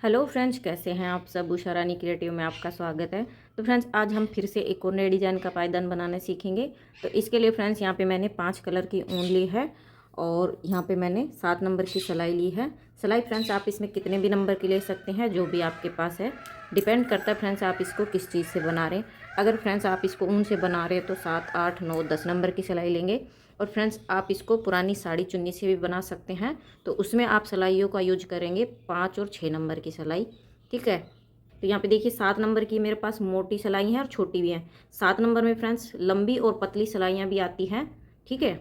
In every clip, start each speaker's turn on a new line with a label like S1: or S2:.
S1: Hello friends, कैसे हैं आप सब। उषा रानी क्रिएटिव में आपका स्वागत है। तो फ्रेंड्स, आज हम फिर से एक और नए डिज़ाइन का पायदान बनाना सीखेंगे। तो इसके लिए फ्रेंड्स, यहाँ पे मैंने 5 कलर की ऊन ली है और यहाँ पे मैंने 7 नंबर की सिलाई ली है। सिलाई फ्रेंड्स आप इसमें कितने भी नंबर की ले सकते हैं, जो भी आपके पास है। डिपेंड करता है फ्रेंड्स आप इसको किस चीज़ से बना रहे हैं। अगर फ्रेंड्स आप इसको ऊन से बना रहे हैं तो 7, 8, 9, 10 नंबर की सिलाई लेंगे। और फ्रेंड्स आप इसको पुरानी साड़ी चुन्नी से भी बना सकते हैं, तो उसमें आप सिलाइयों का यूज करेंगे 5 और 6 नंबर की सिलाई। ठीक है। तो यहाँ पे देखिए 7 नंबर की मेरे पास मोटी सिलाई है और छोटी भी है। 7 नंबर में फ्रेंड्स लंबी और पतली सिलाइयाँ भी आती हैं। ठीक है।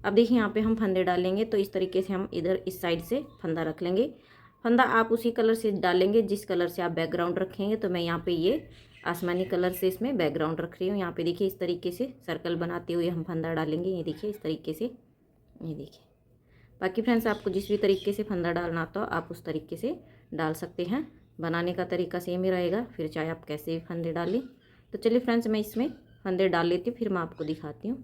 S1: अब देखिए यहाँ पे हम फंदे डालेंगे, तो इस तरीके से हम इधर इस साइड से फंदा रख लेंगे। फंदा आप उसी कलर से डालेंगे जिस कलर से आप बैकग्राउंड रखेंगे। तो मैं यहाँ पे ये आसमानी कलर से इसमें बैकग्राउंड रख रही हूँ। यहाँ पे देखिए इस तरीके से सर्कल बनाते हुए हम फंदा डालेंगे। ये देखिए इस तरीके से, ये देखिए। बाकी फ्रेंड्स आपको जिस भी तरीके से फंदा डालना आता हो आप उस तरीके से डाल सकते हैं। बनाने का तरीका सेम ही रहेगा, फिर चाहे आप कैसे भी फंदे डालें। तो चलिए फ्रेंड्स, मैं इसमें फंदे डाल लेती हूँ, फिर मैं आपको दिखाती हूँ।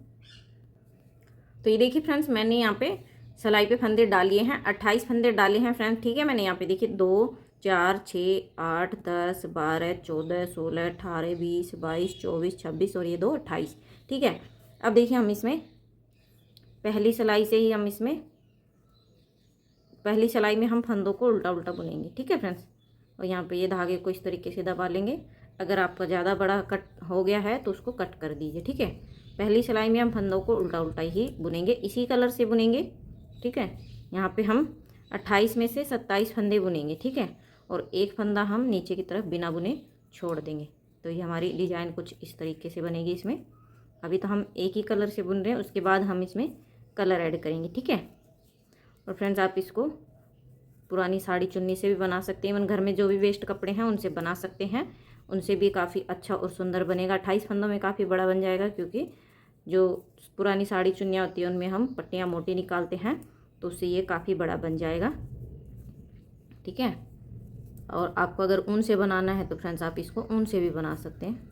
S1: तो ये देखिए फ्रेंड्स, मैंने यहाँ पे सिलाई पे फंदे डालिए हैं। 28 फंदे डाले हैं फ्रेंड्स। ठीक है। मैंने यहाँ पे देखिए 2, 4, 6, 8, 10, 12, 14, 16, 18, 20, 22, 24, 26 और ये 2 28। ठीक है। अब देखिए हम इसमें पहली सिलाई से ही पहली सिलाई में हम फंदों को उल्टा उल्टा बुनेंगे। ठीक है फ्रेंड्स। और यहाँ पे ये धागे को इस तरीके से दबा लेंगे। अगर आपका ज़्यादा बड़ा कट हो गया है तो उसको कट कर दीजिए। ठीक है। पहली सिलाई में हम फंदों को उल्टा उल्टा ही बुनेंगे, इसी कलर से बुनेंगे। ठीक है। यहाँ पे हम 28 में से 27 फंदे बुनेंगे। ठीक है। और एक फंदा हम नीचे की तरफ बिना बुने छोड़ देंगे। तो ये हमारी डिज़ाइन कुछ इस तरीके से बनेगी। इसमें अभी तो हम एक ही कलर से बुन रहे हैं, उसके बाद हम इसमें कलर ऐड करेंगे। ठीक है। और फ्रेंड्स आप इसको पुरानी साड़ी चुन्नी से भी बना सकते हैं। इवन घर में जो भी वेस्ट कपड़े हैं उनसे बना सकते हैं, उनसे भी काफ़ी अच्छा और सुंदर बनेगा। 28 फंदों में काफ़ी बड़ा बन जाएगा, क्योंकि जो पुरानी साड़ी चुन्नियाँ होती हैं उनमें हम पट्टियाँ मोटी निकालते हैं, तो उससे ये काफ़ी बड़ा बन जाएगा। ठीक है। और आपको अगर ऊन से बनाना है तो फ्रेंड्स आप इसको ऊन से भी बना सकते हैं।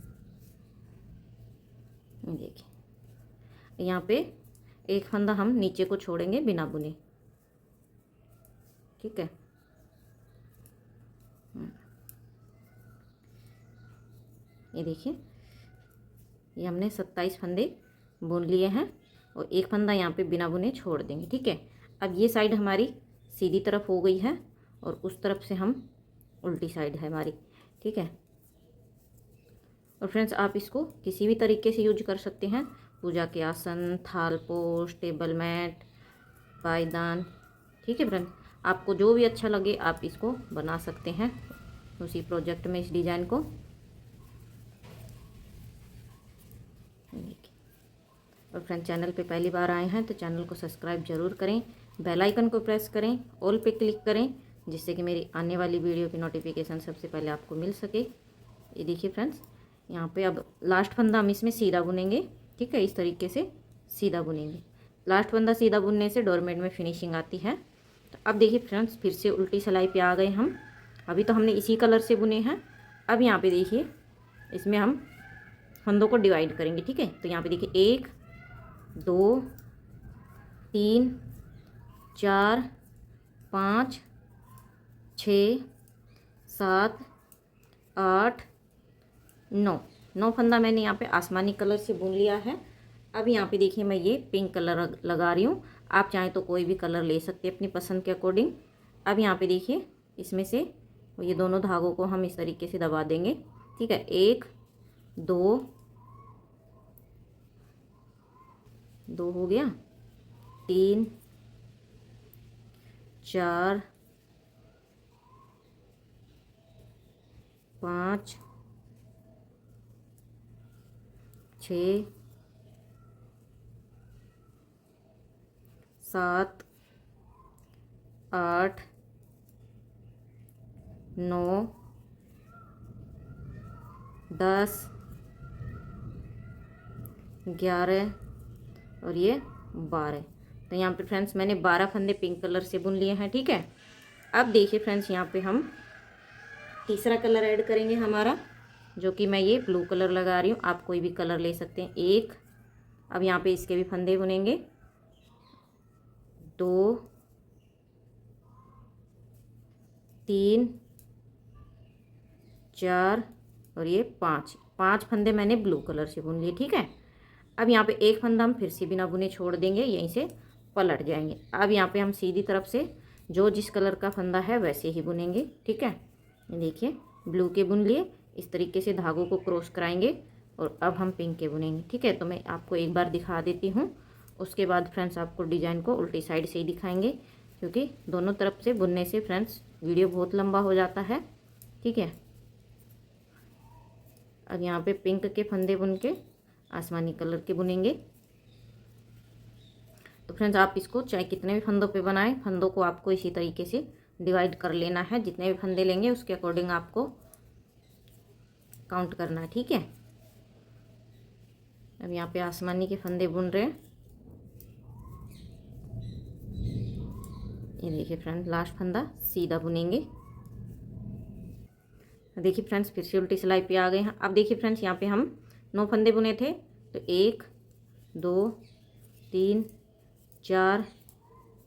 S1: देखिए यहाँ पे एक फंदा हम नीचे को छोड़ेंगे बिना बुने। ठीक है। ये देखिए ये हमने 27 फंदे बुन लिए हैं और एक फंदा यहाँ पे बिना बुने छोड़ देंगे। ठीक है। अब ये साइड हमारी सीधी तरफ हो गई है और उस तरफ से हम उल्टी साइड है हमारी। ठीक है। और फ्रेंड्स आप इसको किसी भी तरीके से यूज कर सकते हैं। पूजा के आसन, थाल पोस्ट, टेबल मैट, पायदान। ठीक है फ्रेंड्स, आपको जो भी अच्छा लगे आप इसको बना सकते हैं उसी प्रोजेक्ट में, इस डिज़ाइन को। और फ्रेंड चैनल पे पहली बार आए हैं तो चैनल को सब्सक्राइब जरूर करें, बेल आइकन को प्रेस करें, ऑल पे क्लिक करें, जिससे कि मेरी आने वाली वीडियो की नोटिफिकेशन सबसे पहले आपको मिल सके। ये देखिए फ्रेंड्स, यहाँ पे अब लास्ट फंदा हम इसमें सीधा बुनेंगे। ठीक है। इस तरीके से सीधा बुनेंगे। लास्ट फंदा सीधा बुनने से डोरमेट में फिनिशिंग आती है। तो अब देखिए फ्रेंड्स, फिर से उल्टी सिलाई पे आ गए हम। अभी तो हमने इसी कलर से बुने हैं। अब यहाँ पे देखिए इसमें हम फंदों को डिवाइड करेंगे। ठीक है। तो यहाँ पे देखिए 1, 2, 3, 4, 5, 6, 7, 8, 9 फंदा मैंने यहाँ पे आसमानी कलर से बुन लिया है। अब यहाँ पे देखिए मैं ये पिंक कलर लगा रही हूँ। आप चाहें तो कोई भी कलर ले सकते हैं अपनी पसंद के अकॉर्डिंग। अब यहाँ पे देखिए इसमें से ये दोनों धागों को हम इस तरीके से दबा देंगे। ठीक है। 1, 2 हो गया, 3, 4, 5, 6, 7, 8, 9, 10, 11 और ये 12। तो यहाँ पे फ्रेंड्स मैंने 12 फंदे पिंक कलर से बुन लिए हैं। ठीक है। अब देखिए फ्रेंड्स, यहाँ पे हम तीसरा कलर ऐड करेंगे हमारा, जो कि मैं ये ब्लू कलर लगा रही हूँ। आप कोई भी कलर ले सकते हैं। 1, अब यहाँ पे इसके भी फंदे बुनेंगे। 2, 3, 4 और ये 5 फंदे मैंने ब्लू कलर से बुन लिए। ठीक है, अब यहाँ पे एक फंदा हम फिर से बिना बुने छोड़ देंगे, यहीं से पलट जाएंगे। अब यहाँ पे हम सीधी तरफ से जो जिस कलर का फंदा है वैसे ही बुनेंगे। ठीक है, ये देखिए ब्लू के बुन लिए, इस तरीके से धागों को क्रॉस कराएंगे और अब हम पिंक के बुनेंगे। ठीक है, तो मैं आपको एक बार दिखा देती हूँ, उसके बाद फ्रेंड्स आपको डिजाइन को उल्टी साइड से ही दिखाएंगे, क्योंकि दोनों तरफ से बुनने से फ्रेंड्स वीडियो बहुत लंबा हो जाता है। ठीक है, अब यहाँ पे पिंक के फंदे बुन के आसमानी कलर के बुनेंगे। तो फ्रेंड्स आप इसको चाहे कितने भी फंदों पे बनाएं, फंदों को आपको इसी तरीके से डिवाइड कर लेना है। जितने भी फंदे लेंगे उसके अकॉर्डिंग आपको काउंट करना है। ठीक है, अब यहाँ पे आसमानी के फंदे बुन रहे हैं। ये देखिए फ्रेंड्स लास्ट फंदा सीधा बुनेंगे। देखिए फ्रेंड्स फिर से उल्टी सिलाई पे आ गए हैं। अब देखिए फ्रेंड्स यहाँ पे हम 9 फंदे बुने थे, तो 1 2 3 4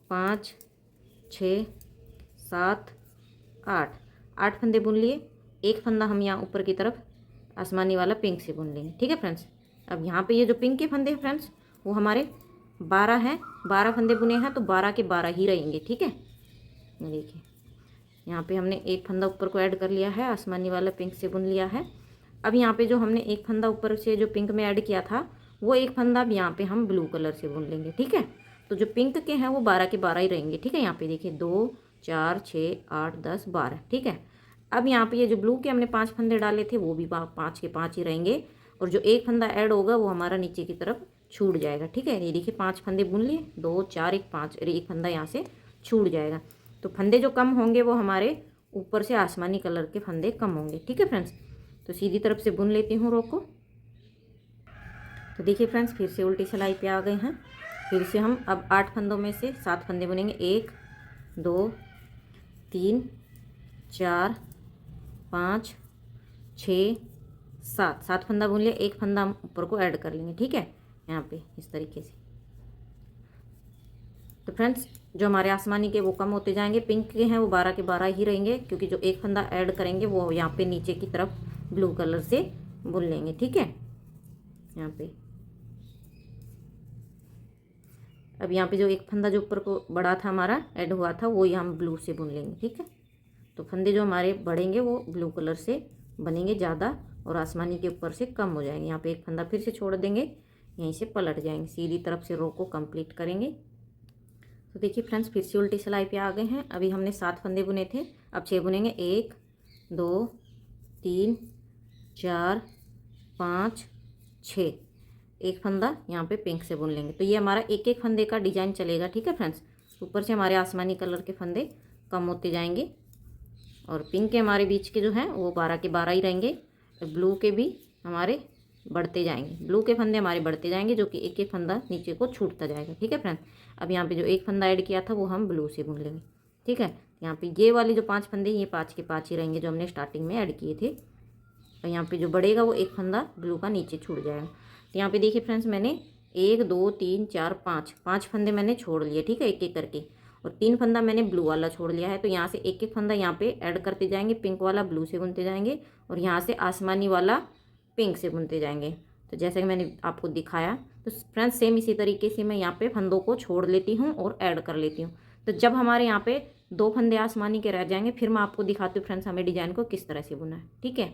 S1: 5 6 7 8 फंदे बुन लिए। एक फंदा हम यहाँ ऊपर की तरफ आसमानी वाला पिंक से बुन लेंगे। ठीक है फ्रेंड्स, अब यहाँ पे ये जो पिंक के फंदे हैं फ्रेंड्स वो हमारे 12 हैं, 12 फंदे बुने हैं, तो 12 के 12 ही रहेंगे। ठीक है, देखिए यहाँ पे हमने एक फंदा ऊपर को ऐड कर लिया है, आसमानी वाला पिंक से बुन लिया है। अब यहाँ पे जो हमने एक फंदा ऊपर से जो पिंक में ऐड किया था वो एक फंदा अब यहाँ पे हम ब्लू कलर से बुन लेंगे। ठीक है, तो जो पिंक के हैं वो 12 के 12 ही रहेंगे। ठीक है, यहाँ पे देखिए 2 4 6 8 10 12। ठीक है, अब यहाँ पे ये जो ब्लू के हमने 5 फंदे डाले थे वो भी 5 के 5 ही रहेंगे, और जो एक फंदा ऐड होगा वो हमारा नीचे की तरफ छूट जाएगा। ठीक है, ये देखिए 5 फंदे बुन लिए, 2 4 1 5, एक फंदा यहाँ से छूट जाएगा। तो फंदे जो कम होंगे वो हमारे ऊपर से आसमानी कलर के फंदे कम होंगे। ठीक है फ्रेंड्स, तो सीधी तरफ से बुन लेती हूँ रो को। तो देखिए फ्रेंड्स फिर से उल्टी सिलाई पे आ गए हैं। फिर से हम अब 8 फंदों में से 7 फंदे बुनेंगे। 1 2 3 4 5 6 7 फंदा बुन लिया, एक फंदा हम ऊपर को ऐड कर लेंगे। ठीक है, यहाँ पे इस तरीके से। तो फ्रेंड्स जो हमारे आसमानी के वो कम होते जाएंगे, पिंक के हैं वो 12 के 12 ही रहेंगे, क्योंकि जो एक फंदा ऐड करेंगे वो यहाँ पे नीचे की तरफ ब्लू कलर से बुन लेंगे। ठीक है, यहाँ पे अब यहाँ पे जो एक फंदा जो ऊपर को बड़ा था हमारा ऐड हुआ था वो यहाँ हम ब्लू से बुन लेंगे। ठीक है, तो फंदे जो हमारे बढ़ेंगे वो ब्लू कलर से बनेंगे ज़्यादा और आसमानी के ऊपर से कम हो जाएंगे। यहाँ पे एक फंदा फिर से छोड़ देंगे, यहीं से पलट जाएंगे, सीधी तरफ से रो को कंप्लीट करेंगे। तो देखिए फ्रेंड्स फिर से उल्टी सिलाई पे आ गए हैं। अभी हमने 7 फंदे बुने थे, अब 6 बुनेंगे। 1 2 3 4 5 6, एक फंदा यहाँ पे पिंक से बुन लेंगे। तो ये हमारा एक एक फंदे का डिजाइन चलेगा। ठीक है फ्रेंड्स, ऊपर से हमारे आसमानी कलर के फंदे कम होते जाएंगे और पिंक के हमारे बीच के जो हैं वो 12 के 12 ही रहेंगे, और ब्लू के भी हमारे बढ़ते जाएंगे, ब्लू के फंदे हमारे बढ़ते जाएंगे, जो कि एक एक फंदा नीचे को छूटता जाएगा। ठीक है फ्रेंड्स, अब यहाँ पे जो एक फंदा ऐड किया था वो हम ब्लू से बुन लेंगे। ठीक है, यहाँ पे ये वाले जो 5 फंदे ये 5 के 5 ही रहेंगे जो हमने स्टार्टिंग में ऐड किए थे, और यहाँ पे जो बढ़ेगा वो एक फंदा ब्लू का नीचे छूट जाएगा। तो यहाँ पे देखिए फ्रेंड्स मैंने 1 2 3 4 5 फंदे मैंने छोड़ लिए। ठीक है, एक एक करके, और 3 फंदा मैंने ब्लू वाला छोड़ लिया है। तो यहाँ से एक एक फंदा यहाँ पे ऐड करते जाएंगे, पिंक वाला ब्लू से बुनते जाएंगे और यहाँ से आसमानी वाला पिंक से बुनते जाएंगे। तो जैसे कि मैंने आपको दिखाया, तो फ्रेंड्स सेम इसी तरीके से मैं यहाँ पे फंदों को छोड़ लेती हूँ और ऐड कर लेती हूँ। तो जब हमारे यहाँ पे 2 फंदे आसमानी के रह जाएंगे फिर मैं आपको दिखाती हूँ फ्रेंड्स हमें डिजाइन को किस तरह से बुना है। ठीक है,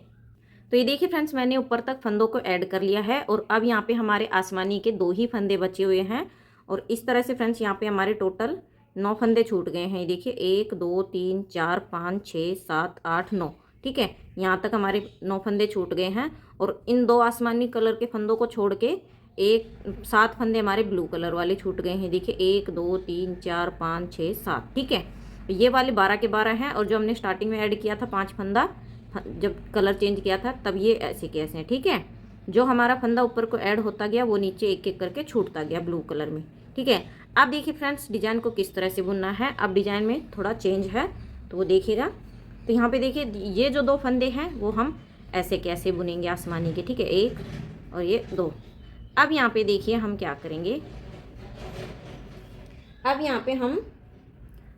S1: तो ये देखिए फ्रेंड्स मैंने ऊपर तक फंदों को ऐड कर लिया है और अब यहाँ पे हमारे आसमानी के 2 ही फंदे बचे हुए हैं, और इस तरह से फ्रेंड्स यहाँ पे हमारे टोटल 9 फंदे छूट गए हैं। ये देखिए 1 2 3 4 5 6 7 8 9। ठीक है, यहाँ तक हमारे 9 फंदे छूट गए हैं, और इन 2 आसमानी कलर के फंदों को छोड़ के 7 फंदे हमारे ब्लू कलर वाले छूट गए हैं। देखिए 1 2 3 4 5 6 7। ठीक है, ये वाले 12 के 12 हैं, और जो हमने स्टार्टिंग में ऐड किया था 5 फंदा जब कलर चेंज किया था तब ये ऐसे के ऐसे हैं। ठीक है, जो हमारा फंदा ऊपर को ऐड होता गया वो नीचे एक एक करके छूटता गया ब्लू कलर में। ठीक है, अब देखिए फ्रेंड्स डिजाइन को किस तरह से बुनना है। अब डिजाइन में थोड़ा चेंज है तो वो देखिएगा। तो यहाँ पे देखिए ये जो 2 फंदे हैं वो हम ऐसे कैसे बुनेंगे आसमानी के। ठीक है, 1 और ये 2। अब यहाँ पे देखिए हम क्या करेंगे, अब यहाँ पे हम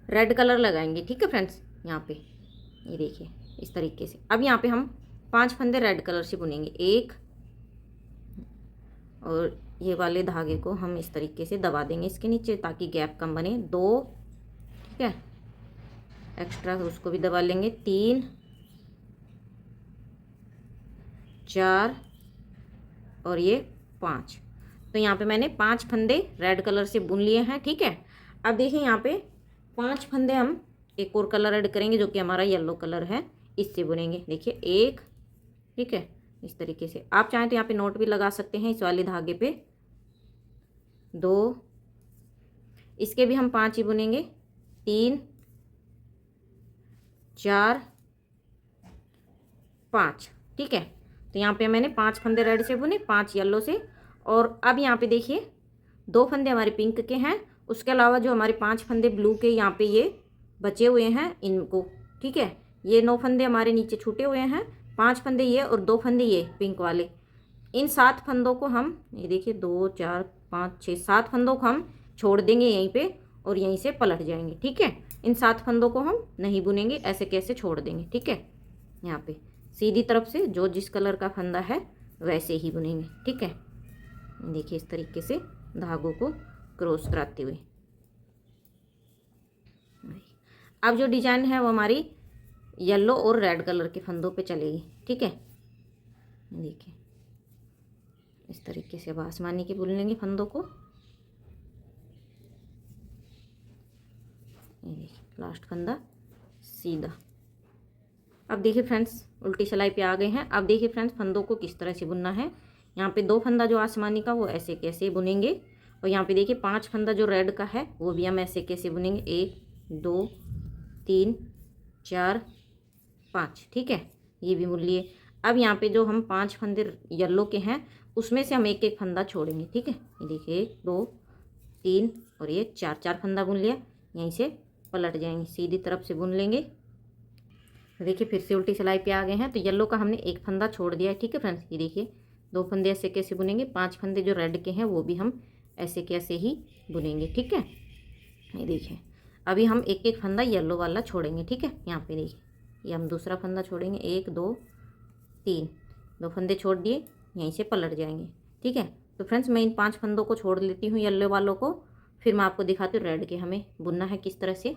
S1: रेड कलर लगाएंगे। ठीक है फ्रेंड्स, यहाँ पे ये देखिए इस तरीके से। अब यहाँ पे हम 5 फंदे रेड कलर से बुनेंगे, 1, और ये वाले धागे को हम इस तरीके से दबा देंगे इसके नीचे ताकि गैप कम बने, 2, ठीक है, एक्स्ट्रा उसको भी दबा लेंगे, 3, 4 और ये 5। तो यहाँ पे मैंने 5 फंदे रेड कलर से बुन लिए हैं, ठीक है। अब देखिए यहाँ पे 5 फंदे हम एक और कलर ऐड करेंगे जो कि हमारा येलो कलर है, इससे बुनेंगे। देखिए 1, ठीक है, इस तरीके से। आप चाहें तो यहाँ पे नोट भी लगा सकते हैं इस वाले धागे पे, 2, इसके भी हम 5 ही बुनेंगे, 3, 4, 5, ठीक है। तो यहाँ पे मैंने 5 फंदे रेड से बुने, 5 येलो से। और अब यहाँ पे देखिए 2 फंदे हमारे पिंक के हैं, उसके अलावा जो हमारे 5 फंदे ब्लू के यहाँ पे ये बचे हुए हैं इनको, ठीक है। ये 9 फंदे हमारे नीचे छूटे हुए हैं, 5 फंदे ये और 2 फंदे ये पिंक वाले। इन 7 फंदों को हम, ये देखिए 2, 4, 5, 6, 7 फंदों को हम छोड़ देंगे यहीं पे और यहीं से पलट जाएंगे, ठीक है। इन 7 फंदों को हम नहीं बुनेंगे, ऐसे कैसे छोड़ देंगे, ठीक है। यहाँ पे सीधी तरफ से जो जिस कलर का फंदा है वैसे ही बुनेंगे, ठीक है। देखिए इस तरीके से धागों को क्रॉस कराते हुए। अब जो डिजाइन है वो हमारी येलो और रेड कलर के फंदों पे चलेगी, ठीक है। देखिए इस तरीके से अब आसमानी के बुन लेंगे फंदों को। ये देखिए लास्ट फंदा सीधा। अब देखिए फ्रेंड्स उल्टी सिलाई पे आ गए हैं। अब देखिए फ्रेंड्स फंदों को किस तरह से बुनना है। यहाँ पे 2 फंदा जो आसमानी का वो ऐसे कैसे बुनेंगे, और यहाँ पे देखिए 5 फंदा जो रेड का है वो भी हम ऐसे कैसे बुनेंगे, 1, 2, 3, 4, 5, ठीक है, ये भी बुन लिए। अब यहाँ पे जो हम 5 फंदे येलो के हैं उसमें से हम एक एक फंदा छोड़ेंगे, ठीक है। ये देखिए 1, 2, 3 और ये 4 फंदा बुन लिया। यहीं से पलट जाएंगे, सीधी तरफ से बुन लेंगे। देखिए फिर से उल्टी सिलाई पे आ गए हैं। तो येलो का हमने एक फंदा छोड़ दिया है, ठीक है फ्रेंड्स। ये देखिए 2 फंदे ऐसे कैसे बुनेंगे, 5 फंदे जो रेड के हैं वो भी हम ऐसे कैसे ही बुनेंगे, ठीक है। ये देखिए अभी हम एक एक फंदा येलो वाला छोड़ेंगे, ठीक है। यहाँ पे देखिए ये हम दूसरा फंदा छोड़ेंगे, 1, 2, 3, 2 फंदे छोड़ दिए, यहीं से पलट जाएंगे, ठीक है। तो फ्रेंड्स मैं इन 5 फंदों को छोड़ लेती हूँ येलो वालों को, फिर मैं आपको दिखाती हूँ रेड के हमें बुनना है किस तरह से।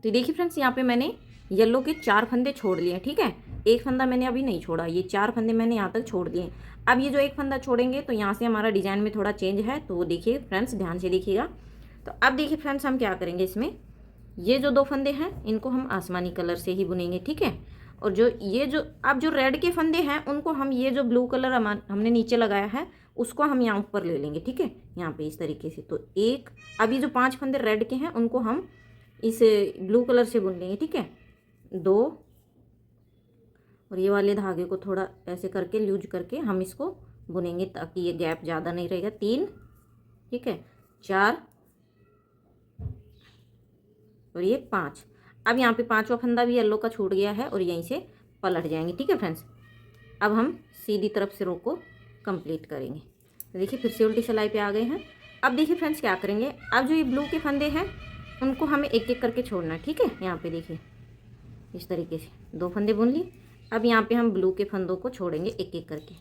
S1: तो देखिए फ्रेंड्स यहाँ पे मैंने येलो के 4 फंदे छोड़ लिए, ठीक है। एक फंदा मैंने अभी नहीं छोड़ा, ये 4 फंदे मैंने यहाँ तक छोड़ दिए। अब ये जो एक फंदा छोड़ेंगे तो यहाँ से हमारा डिजाइन में थोड़ा चेंज है, तो वो देखिए फ्रेंड्स ध्यान से देखिएगा। तो अब देखिए फ्रेंड्स हम क्या करेंगे, इसमें ये जो 2 फंदे हैं इनको हम आसमानी कलर से ही बुनेंगे, ठीक है। और जो ये जो अब जो रेड के फंदे हैं उनको हम, ये जो ब्लू कलर हमने नीचे लगाया है उसको हम यहाँ ऊपर ले लेंगे, ठीक है, यहाँ पे इस तरीके से। तो एक, अभी जो 5 फंदे रेड के हैं उनको हम इस ब्लू कलर से बुन लेंगे, ठीक है, 2, और ये वाले धागे को थोड़ा ऐसे करके लूज करके हम इसको बुनेंगे ताकि ये गैप ज़्यादा नहीं रहेगा, 3, ठीक है, 4 और ये 5। अब यहाँ पे 5वां फंदा भी येलो का छूट गया है और यहीं से पलट जाएंगे, ठीक है फ्रेंड्स। अब हम सीधी तरफ से रो को कंप्लीट करेंगे। तो देखिए फिर से उल्टी सिलाई पे आ गए हैं। अब देखिए फ्रेंड्स क्या करेंगे, अब जो ये ब्लू के फंदे हैं उनको हमें एक एक करके छोड़ना है, ठीक है। यहाँ पे देखिए इस तरीके से 2 फंदे बुन लिए। अब यहाँ पे हम ब्लू के फंदों को छोड़ेंगे एक एक करके,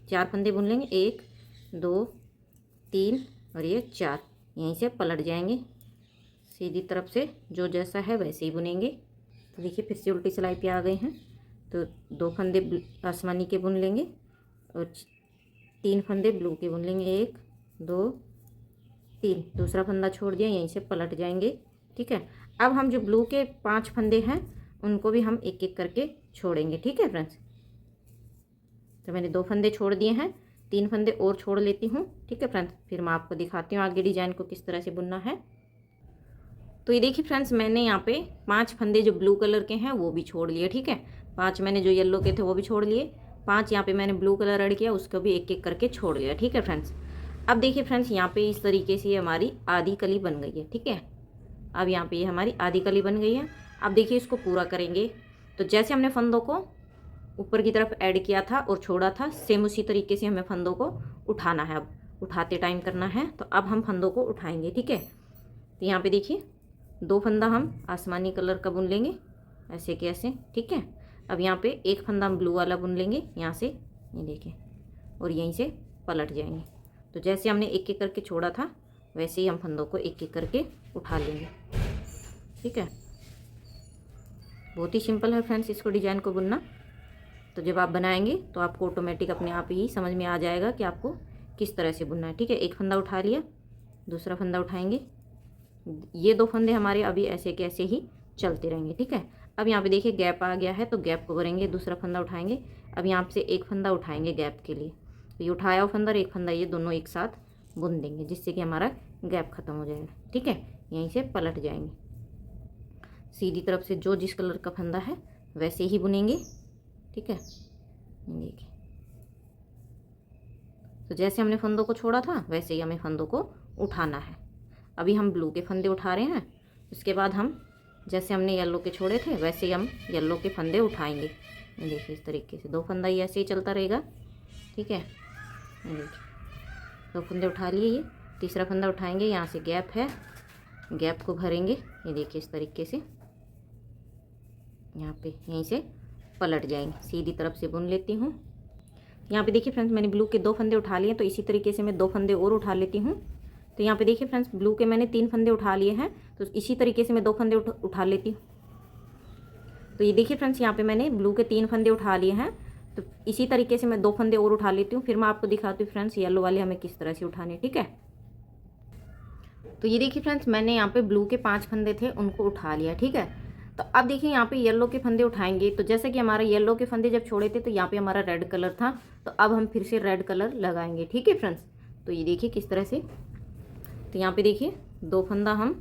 S1: 4 फंदे बुन लेंगे, 1, 2, 3 और ये 4, यहीं से पलट जाएंगे, सीधी तरफ से जो जैसा है वैसे ही बुनेंगे। तो देखिए फिर से उल्टी सिलाई पे आ गए हैं। तो 2 फंदे आसमानी के बुन लेंगे और 3 फंदे ब्लू के बुन लेंगे, 1, 2, 3, दूसरा फंदा छोड़ दिया, यहीं से पलट जाएंगे, ठीक है। अब हम जो ब्लू के 5 फंदे हैं उनको भी हम एक एक करके छोड़ेंगे, ठीक है फ्रेंड्स। तो मैंने 2 फंदे छोड़ दिए हैं, 3 फंदे और छोड़ लेती हूँ, ठीक है फ्रेंड्स। फिर मैं आपको दिखाती हूँ आगे डिजाइन को किस तरह से बुनना है। तो ये देखिए फ्रेंड्स मैंने यहाँ पे 5 फंदे जो ब्लू कलर के हैं वो भी छोड़ लिए, ठीक है। 5 मैंने जो येलो के थे वो भी छोड़ लिए, 5 यहाँ पे मैंने ब्लू कलर ऐड किया उसको भी एक एक करके छोड़ लिया, ठीक है फ्रेंड्स। अब देखिए फ्रेंड्स यहाँ पे इस तरीके से हमारी आधी कली बन गई है, ठीक है। अब यहाँ पे ये हमारी आधी कली बन गई है। अब देखिए इसको पूरा करेंगे। तो जैसे हमने फंदों को ऊपर की तरफ ऐड किया था और छोड़ा था, सेम उसी तरीके से हमें फंदों को उठाना है। अब उठाते टाइम करना है। तो अब हम फंदों को उठाएंगे, ठीक है। तो यहाँ पे देखिए 2 फंदा हम आसमानी कलर का बुन लेंगे ऐसे के ऐसे, ठीक है। अब यहाँ पे एक फंदा हम ब्लू वाला बुन लेंगे यहाँ से, ये देखिए, और यहीं से पलट जाएंगे। तो जैसे हमने एक एक करके छोड़ा था वैसे ही हम फंदों को एक एक करके उठा लेंगे। ठीक है, बहुत ही सिंपल है फ्रेंड्स इसको डिजाइन को बुनना। तो जब आप बनाएंगे तो आपको ऑटोमेटिक अपने आप ही समझ में आ जाएगा कि आपको किस तरह से बुनना है। ठीक है, एक फंदा उठा लिया, दूसरा फंदा उठाएंगे, ये 2 फंदे हमारे अभी ऐसे के ऐसे ही चलते रहेंगे। ठीक है, अब यहाँ पे देखिए गैप आ गया है तो गैप को भरेंगे, दूसरा फंदा उठाएंगे। अब यहाँ से एक फंदा उठाएंगे गैप के लिए, तो ये उठाया हुआ फंदा और एक फंदा, ये दोनों एक साथ बुन देंगे जिससे कि हमारा गैप खत्म हो जाएगा। ठीक है, यहीं से पलट जाएंगे, सीधी तरफ से जो जिस कलर का फंदा है वैसे ही बुनेंगे। ठीक है, देखिए, तो जैसे हमने फंदों को छोड़ा था वैसे ही हमें फंदों को उठाना है। अभी हम ब्लू के फंदे उठा रहे हैं, उसके बाद हम जैसे हमने येलो के छोड़े थे वैसे ही हम येलो के फंदे उठाएंगे। देखिए इस तरीके से 2 फंदा ही ऐसे ही चलता रहेगा। ठीक है, देखिए 2 फंदे उठा लिए, ये तीसरा फंदा उठाएंगे, यहाँ से गैप है, गैप को भरेंगे, ये देखिए इस तरीके से यहाँ पे यहीं से पलट जाएंगे। सीधी तरफ से बुन लेती हूँ। यहाँ पे देखिए फ्रेंड्स मैंने ब्लू के 2 फंदे उठा लिए, तो इसी तरीके से मैं 2 फंदे और उठा लेती हूँ। तो यहाँ पे देखिए फ्रेंड्स ब्लू के मैंने 3 फंदे उठा लिए हैं, तो इसी तरीके से मैं 2 फंदे उठा लेती हूँ। तो ये देखिए फ्रेंड्स यहाँ पे मैंने ब्लू के 3 फंदे उठा लिए हैं, तो इसी तरीके से मैं 2 फंदे और उठा लेती हूँ। फिर मैं आपको दिखाती हूँ फ्रेंड्स येलो वाले हमें किस तरह से उठाने। ठीक है, तो ये देखिए फ्रेंड्स मैंने यहाँ पे ब्लू के 5 फंदे थे उनको उठा लिया। ठीक है, तो अब देखिए यहाँ पे येलो के फंदे उठाएंगे। तो जैसे कि हमारा येलो के फंदे जब छोड़े थे तो यहाँ पे हमारा रेड कलर था, तो अब हम फिर से रेड कलर लगाएंगे। ठीक है फ्रेंड्स, तो ये देखिए किस तरह से, तो यहाँ पे देखिए 2 फंदा हम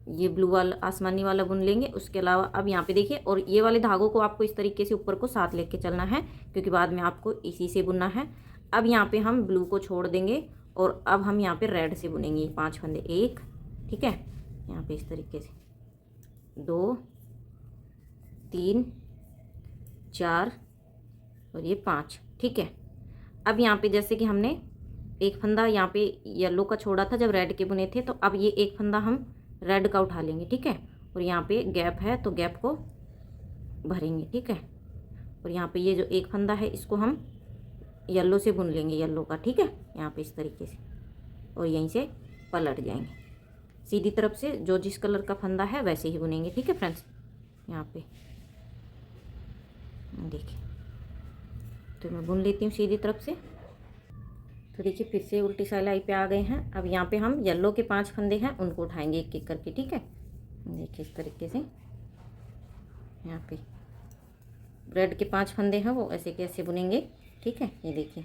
S1: ये ब्लू वाला आसमानी वाला बुन लेंगे। उसके अलावा अब यहाँ पे देखिए, और ये वाले धागों को आपको इस तरीके से ऊपर को साथ लेके चलना है क्योंकि बाद में आपको इसी से बुनना है। अब यहाँ पे हम ब्लू को छोड़ देंगे और अब हम यहाँ पे रेड से बुनेंगे 5 फंदे, 1, ठीक है, यहाँ पे इस तरीके से 2, 3, 4 और ये 5। ठीक है, अब यहाँ पे जैसे कि हमने एक फंदा यहाँ पे येलो का छोड़ा था जब रेड के बुने थे, तो अब ये एक फंदा हम रेड का उठा लेंगे। ठीक है, और यहाँ पे गैप है तो गैप को भरेंगे। ठीक है, और यहाँ पे ये जो एक फंदा है इसको हम येलो से बुन लेंगे, येलो का। ठीक है, यहाँ पे इस तरीके से, और यहीं से पलट जाएंगे। सीधी तरफ से जो जिस कलर का फंदा है वैसे ही बुनेंगे। ठीक है फ्रेंड्स, यहाँ पे देखिए, तो मैं बुन लेती हूँ सीधी तरफ से। तो देखिए फिर से उल्टी सिलाई पे आ गए हैं। अब यहाँ पे हम येलो के 5 फंदे हैं उनको उठाएंगे एक एक करके। ठीक है, देखिए इस तरीके से यहाँ पे रेड के 5 फंदे हैं वो ऐसे कैसे बुनेंगे। ठीक है, ये देखिए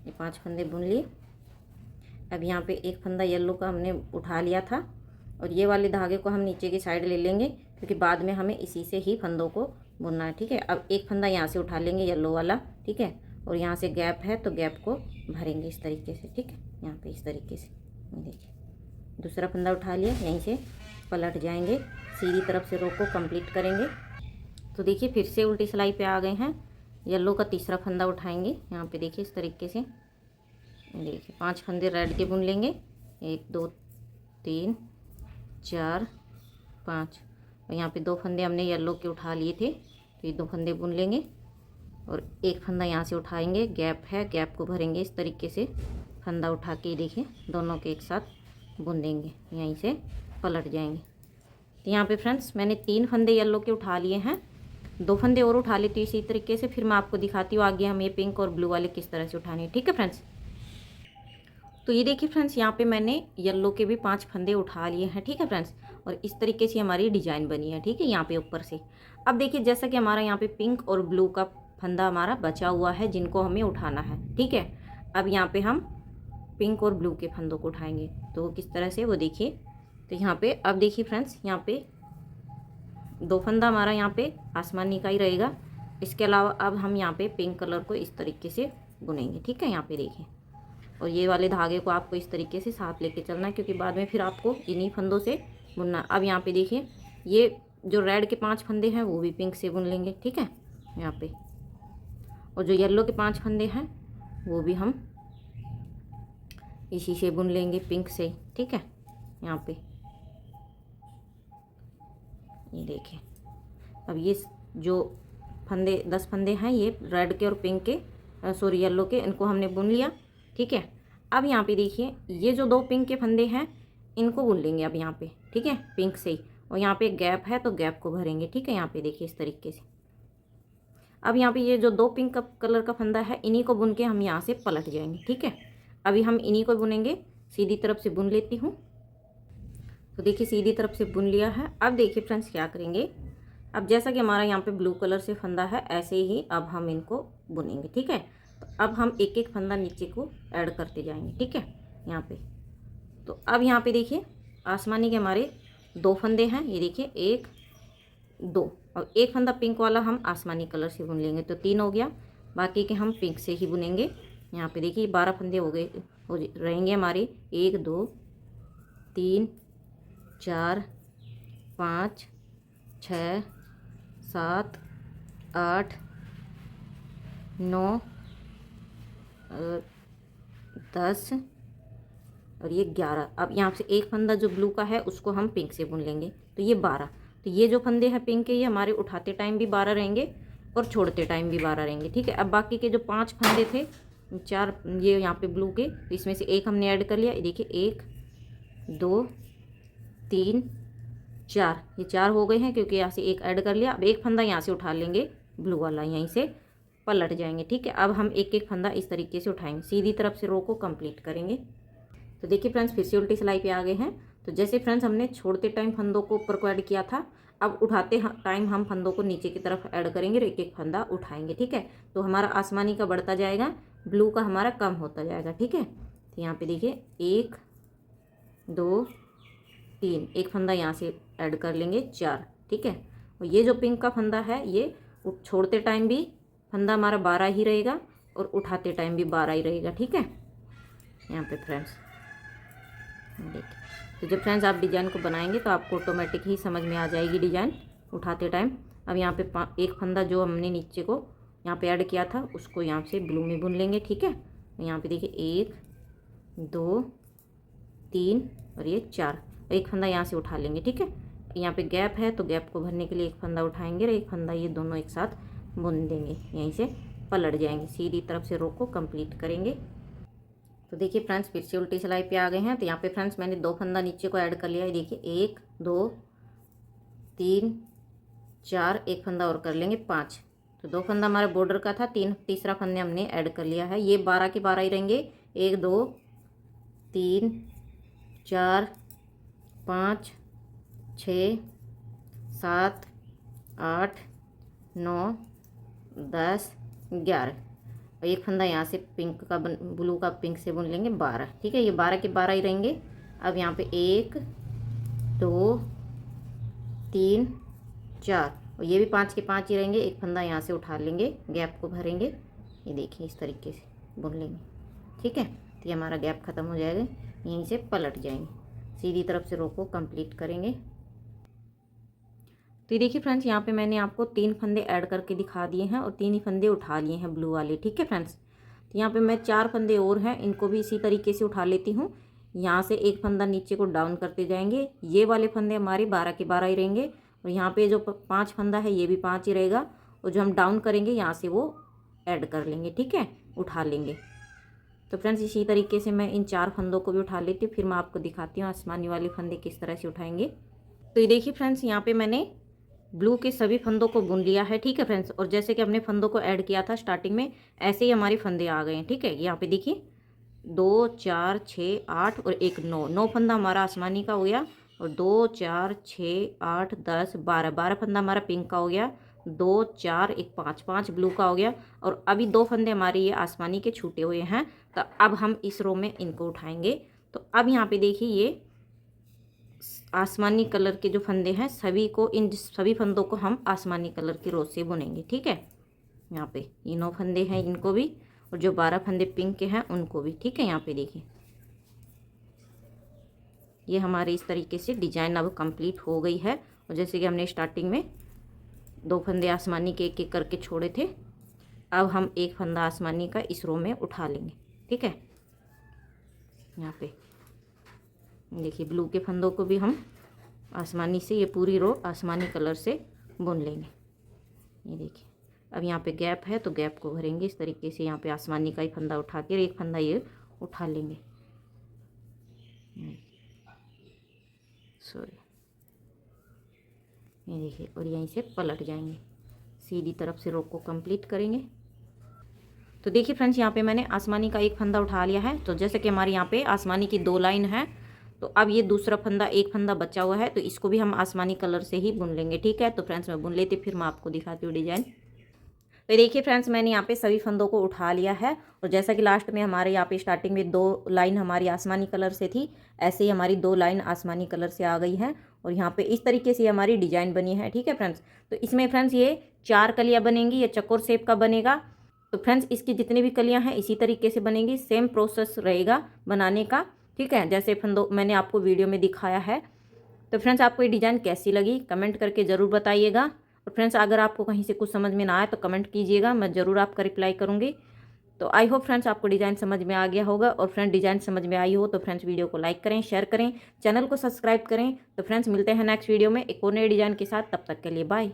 S1: ये 5 फंदे बुन लिए। अब यहाँ पे एक फंदा येलो का हमने उठा लिया था और ये वाले धागे को हम नीचे की साइड ले लेंगे क्योंकि बाद में हमें इसी से ही फंदों को बुनना है। ठीक है, अब एक फंदा यहाँ से उठा लेंगे येलो वाला। ठीक है, और यहाँ से गैप है तो गैप को भरेंगे इस तरीके से। ठीक है, यहाँ पे इस तरीके से देखिए दूसरा फंदा उठा लिया, यहीं से पलट जाएंगे, सीधी तरफ से रो को कंप्लीट करेंगे। तो देखिए फिर से उल्टी सिलाई पे आ गए हैं। येलो का तीसरा फंदा उठाएंगे, यहाँ पे देखिए इस तरीके से, देखिए 5 फंदे रेड के बुन लेंगे, 1, 2, 3, 4, 5, और यहाँ पे 2 फंदे हमने येलो के उठा लिए थे तो ये 2 फंदे बुन लेंगे और एक फंदा यहाँ से उठाएंगे, गैप है, गैप को भरेंगे इस तरीके से, फंदा उठा के देखिए दोनों के एक साथ बुन देंगे, यहीं से पलट जाएंगे। तो यहाँ पे फ्रेंड्स मैंने 3 फंदे येलो के उठा लिए हैं, 2 फंदे और उठा लेती हूँ इसी तरीके से, फिर मैं आपको दिखाती हूँ आगे हम ये पिंक और ब्लू वाले किस तरह से उठाने हैं। ठीक है फ्रेंड्स, तो ये देखिए फ्रेंड्स यहाँ पे मैंने येलो के भी 5 फंदे उठा लिए हैं। ठीक है फ्रेंड्स, और इस तरीके से हमारी डिजाइन बनी है। ठीक है, यहाँ पे ऊपर से अब देखिए जैसा कि हमारा यहाँ पे पिंक और ब्लू का फंदा हमारा बचा हुआ है जिनको हमें उठाना है। ठीक है, अब यहाँ पे हम पिंक और ब्लू के फंदों को उठाएंगे तो किस तरह से वो देखिए। तो यहाँ पे अब देखिए फ्रेंड्स यहाँ पे 2 फंदा हमारा यहाँ पे आसमानी का ही रहेगा। इसके अलावा अब हम यहाँ पे पिंक कलर को इस तरीके से बुनेंगे। ठीक है, यहाँ पे देखिए, और ये वाले धागे को आपको इस तरीके से साथ लेके चलना है क्योंकि बाद में फिर आपको इन्हीं फंदों से बुनना। अब यहाँ पे देखिए ये जो रेड के 5 फंदे हैं वो भी पिंक से बुन लेंगे। ठीक है, यहाँ पे, और जो येलो के 5 फंदे हैं वो भी हम इसी से बुन लेंगे, पिंक से। ठीक है, यहाँ पे ये देखिए, अब ये जो फंदे 10 फंदे हैं ये रेड के और पिंक के सॉरी येलो के, इनको हमने बुन लिया। ठीक है, अब यहाँ पे देखिए ये जो 2 पिंक के फंदे हैं इनको बुन लेंगे अब यहाँ पे। ठीक है, पिंक से ही, और यहाँ पे गैप है तो गैप को भरेंगे। ठीक है, यहाँ पे देखिए इस तरीके से। अब यहाँ पे ये जो 2 पिंक कलर का फंदा है इन्हीं को बुन के हम यहाँ से पलट जाएंगे। ठीक है, अभी हम इन्हीं को बुनेंगे। सीधी तरफ से बुन लेती हूँ। तो देखिए सीधी तरफ से बुन लिया है। अब देखिए फ्रेंड्स क्या करेंगे, अब जैसा कि हमारा यहाँ पे ब्लू कलर से फंदा है ऐसे ही अब हम इनको बुनेंगे। ठीक है, तो अब हम एक एक फंदा नीचे को ऐड करते जाएंगे। ठीक है, यहाँ पे तो अब यहाँ पे देखिए आसमानी के हमारे 2 फंदे हैं, ये देखिए 1 2, और एक फंदा पिंक वाला हम आसमानी कलर से बुन लेंगे तो 3 हो गया। बाकी के हम पिंक से ही बुनेंगे। यहाँ पे देखिए 12 फंदे हो गए, हो रहेंगे हमारे 1 2 3 4 5 6 7 8 9 10 और ये 11। अब यहाँ से एक फंदा जो ब्लू का है उसको हम पिंक से बुन लेंगे तो ये 12। तो ये जो फंदे हैं पिंक के ये हमारे उठाते टाइम भी 12 रहेंगे और छोड़ते टाइम भी 12 रहेंगे। ठीक है, अब बाकी के जो 5 फंदे थे 4 ये यहाँ पे ब्लू के, तो इसमें से एक हमने ऐड कर लिया। देखिए 1 2 3 4, ये 4 हो गए हैं क्योंकि यहाँ से एक ऐड कर लिया। अब एक फंदा यहाँ से उठा लेंगे ब्लू वाला, यहीं से पलट जाएंगे। ठीक है, अब हम एक एक फंदा इस तरीके से उठाएंगे, सीधी तरफ से रो को कंप्लीट करेंगे। तो देखिए फ्रेंड्स फिर से उल्टी सिलाई पे आ गए हैं। तो जैसे फ्रेंड्स हमने छोड़ते टाइम फंदों को ऊपर को ऐड किया था, अब उठाते टाइम हम फंदों को नीचे की तरफ ऐड करेंगे और एक एक फंदा उठाएंगे। ठीक है, तो हमारा आसमानी का बढ़ता जाएगा, ब्लू का हमारा कम होता जाएगा। ठीक है, तो यहाँ पे देखिए 1 2 3, एक फंदा यहाँ से ऐड कर लेंगे 4। ठीक है, और ये जो पिंक का फंदा है ये छोड़ते टाइम भी फंदा हमारा 12 ही रहेगा और उठाते टाइम भी 12 ही रहेगा। ठीक है, यहाँ पे फ्रेंड्स देखिए, तो जब फ्रेंड्स आप डिज़ाइन को बनाएंगे तो आपको ऑटोमेटिक ही समझ में आ जाएगी डिज़ाइन उठाते टाइम। अब यहाँ पे एक फंदा जो हमने नीचे को यहाँ पे ऐड किया था उसको यहाँ से ब्लू में बुन लेंगे। ठीक है, यहाँ पे देखिए 1 2 3 और ये 4, एक फंदा यहाँ से उठा लेंगे। ठीक है, यहाँ पे गैप है तो गैप को भरने के लिए एक फंदा उठाएंगे और एक फंदा ये दोनों एक साथ बुन देंगे, यहीं से पलट जाएंगे, सीधी तरफ से रो को कंप्लीट करेंगे। तो देखिए फ्रेंड्स फिर से उल्टी सिलाई पे आ गए हैं। तो यहाँ पे फ्रेंड्स मैंने 2 फंदा नीचे को ऐड कर लिया है। देखिए 1 2 3 4, एक फंदा और कर लेंगे 5। तो 2 फंदा हमारा बॉर्डर का था, तीसरा फंदे हमने ऐड कर लिया है। ये 12 के 12 ही रहेंगे, 1 2 3 4 5 6 7 8 9 10 11, और एक फंदा यहाँ से पिंक का ब्लू का पिंक से बुन लेंगे 12। ठीक है, ये 12 के 12 ही रहेंगे। अब यहाँ पे 1 2 3 4, और ये भी 5 के 5 ही रहेंगे। एक फंदा यहाँ से उठा लेंगे, गैप को भरेंगे, ये देखिए इस तरीके से बुन लेंगे। ठीक है, तो ये हमारा गैप ख़त्म हो जाएगा, यहीं से पलट जाएंगे, सीधी तरफ से रो को कंप्लीट करेंगे। तो ये देखिए फ्रेंड्स यहाँ पे मैंने आपको 3 फंदे ऐड करके दिखा दिए हैं और 3 ही फंदे उठा लिए हैं ब्लू वाले। ठीक है फ्रेंड्स, तो यहाँ पे मैं 4 फंदे और हैं, इनको भी इसी तरीके से उठा लेती हूँ। यहाँ से एक फंदा नीचे को डाउन करते जाएंगे, ये वाले फंदे हमारे 12 के 12 ही रहेंगे, और यहाँ पे जो 5 फंदा है ये भी 5 ही रहेगा, और जो हम डाउन करेंगे यहाँ से वो ऐड कर लेंगे। ठीक है, उठा लेंगे। तो फ्रेंड्स इसी तरीके से मैं इन 4 फंदों को भी उठा लेती हूँ, फिर मैं आपको दिखाती हूँ आसमानी वाले फंदे किस तरह से उठाएंगे। तो ये देखिए फ्रेंड्स यहाँ पे मैंने ब्लू के सभी फंदों को बुन लिया है। ठीक है फ्रेंड्स, और जैसे कि हमने फंदों को ऐड किया था स्टार्टिंग में, ऐसे ही हमारे फंदे आ गए हैं। ठीक है, यहाँ पे देखिए 2 4 6 8 और एक 9 फंदा हमारा आसमानी का हो गया, और 2 4 6 8 10 12 फंदा हमारा पिंक का हो गया, 2 4 एक 5 ब्लू का हो गया, और अभी 2 फंदे हमारे ये आसमानी के छूटे हुए हैं। तो अब हम इस रो में इनको उठाएंगे। तो अब यहाँ पे देखिए ये आसमानी कलर के जो फंदे हैं सभी को, इन सभी फंदों को हम आसमानी कलर की रो से बुनेंगे। ठीक है, यहाँ पे ये 9 फंदे हैं इनको भी, और जो 12 फंदे पिंक के हैं उनको भी। ठीक है, यहाँ पे देखिए ये हमारे इस तरीके से डिजाइन अब कंप्लीट हो गई है। और जैसे कि हमने स्टार्टिंग में 2 फंदे आसमानी के एक एक करके छोड़े थे, अब हम एक फंदा आसमानी का इस रो में उठा लेंगे। ठीक है, यहाँ पे देखिए ब्लू के फंदों को भी हम आसमानी से, ये पूरी रो आसमानी कलर से बुन लेंगे। ये देखिए, अब यहाँ पे गैप है तो गैप को भरेंगे इस तरीके से। यहाँ पे आसमानी का ही फंदा उठा के एक फंदा ये उठा लेंगे, सॉरी, ये देखिए, और यहीं से पलट जाएंगे, सीधी तरफ से रो को कंप्लीट करेंगे। तो देखिए फ्रेंड्स, यहाँ पे मैंने आसमानी का एक फंदा उठा लिया है। तो जैसे कि हमारे यहाँ पे आसमानी की 2 लाइन है, तो अब ये दूसरा फंदा, एक फंदा बचा हुआ है, तो इसको भी हम आसमानी कलर से ही बुन लेंगे। ठीक है, तो फ्रेंड्स मैं बुन लेती, फिर मैं आपको दिखाती हूँ डिजाइन। तो देखिए फ्रेंड्स, मैंने यहाँ पे सभी फंदों को उठा लिया है, और जैसा कि लास्ट में हमारे यहाँ पे स्टार्टिंग में 2 लाइन हमारी आसमानी कलर से थी, ऐसे ही हमारी 2 लाइन आसमानी कलर से आ गई हैं, और यहाँ पे इस तरीके से हमारी डिजाइन बनी है। ठीक है फ्रेंड्स, तो इसमें फ्रेंड्स ये 4 कलियाँ बनेंगी, ये चकोर शेप का बनेगा। तो फ्रेंड्स इसकी जितनी भी कलियाँ हैं इसी तरीके से बनेंगी, सेम प्रोसेस रहेगा बनाने का। ठीक है, जैसे फंदों मैंने आपको वीडियो में दिखाया है। तो फ्रेंड्स आपको ये डिज़ाइन कैसी लगी कमेंट करके ज़रूर बताइएगा। और फ्रेंड्स अगर आपको कहीं से कुछ समझ में ना आए तो कमेंट कीजिएगा, मैं ज़रूर आपका रिप्लाई करूँगी। तो आई होप फ्रेंड्स आपको डिज़ाइन समझ में आ गया होगा, और फ्रेंड्स डिज़ाइन समझ में आई हो तो फ्रेंड्स वीडियो को लाइक करें, शेयर करें, चैनल को सब्सक्राइब करें। तो फ्रेंड्स मिलते हैं नेक्स्ट वीडियो में एक और नए डिज़ाइन के साथ, तब तक के लिए बाय।